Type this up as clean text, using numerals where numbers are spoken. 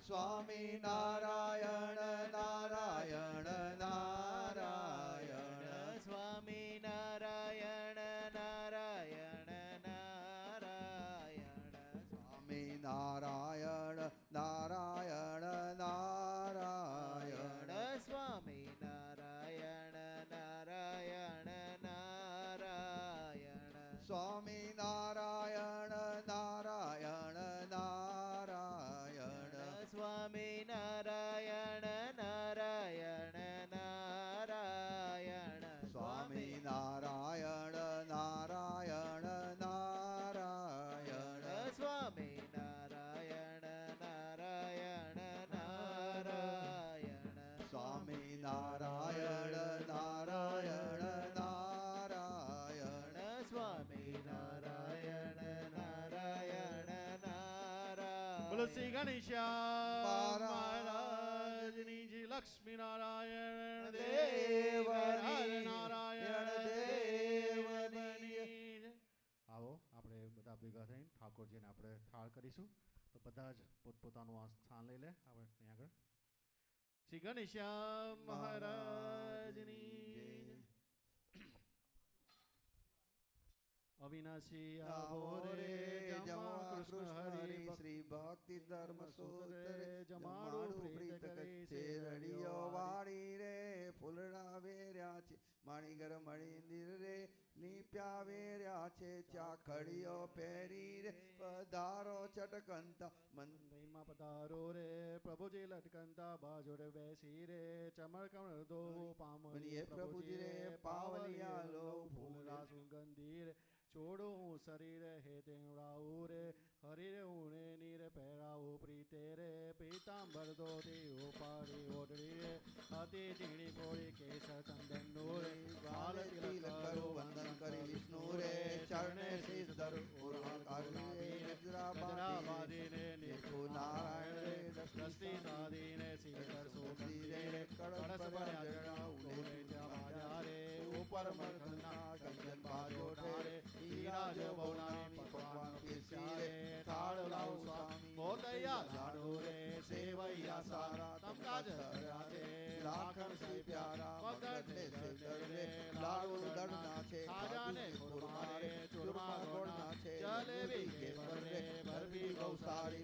સ્વામી નારાયણ નારાયણ નારાયણ સ્વામી નારાયણ નારાયણ નારાયણ સ્વામી નારાયણ નારાયણ નારાયણ સ્વામી નારાયણ નારાયણ નારાયણ સ્વામી નારાયણ નારાયણ નારાયણ સ્વામી નારાયણ નારાયણ નારાયણ સ્વામી નારાયણ નારાયણ નારાયણ સ્વામી નારાયણ નારાયણ નારાયણ સ્વામી નારાયણ નારાયણ નારાયણ સ્વામી નારાયણ નારાયણ નારાયણ બોલો શ્રી ગણેશ્યામ મહારાજ મહારાજની જય. લક્ષ્મી નારાયણ દેવ નારાયણ દેવની જય. આવો આપણે બધા ભેગા થઈને ઠાકોરજીને આપણે થાળ કરીશું. તો બધા જ પોતપોતાનું આ સ્થાન લઈ લે. આપણે અહીં આગળ શ્રી ગણેશ્યામ મહારાજની જય. અવિનાશી આવો રે જમા કૃષ્ણ હરિ શ્રી ભક્તિ ધર્મ સૂત્ર જમાડું પ્રીત કરે શેરડીઓ વાળી રે ફૂલડા વેર્યા છે માણીગર મણિંદિર રે લીપ્યા વેર્યા છે ચાખડીઓ પહેરી રે પધારો ચટકંતા મંદિરમાં પધારો રે પ્રભુજી લટકંતા બાજોડે બેસી રે ચમર કમળ દો પામલીએ પ્રભુજી રે પાવલિયા લો ફૂલડા સુગંધી રે છોડો હું શરીર હે તેવડાવું રે હરી રે ઉણે નીર પહેરાવું પ્રીતે રે પીતાંબર ધોતી ઉપાડી ઓઢડી રે અતિ ઝીણી કોળી કેસ ચંદન નો રે ગાલ તિલક કરો વંદન કરી વિષ્ણુ રે ચરણે શીશ ધર બાદીને નિર્ભુ નારાયણ રે દ્રષ્ટિ સાધીને શિખર સોગંદી રે કળશ પર આજા રે ઉપર મરખના કંચન બાજો રે હીરા જો બહુનાની પકવાન પીરસી રે થાળ લાવ સ્વામી મોદયા લાડુ રે સેવૈયા સારા તમ કાજ રાતે લાખણ સે પ્યારા મગજ ને સિર રે લાડુ દડના છે ખાજાને ખુરમા રે ચૂરમા ગોળના છે જલેબી કેસર રે બરફી ગૌસારી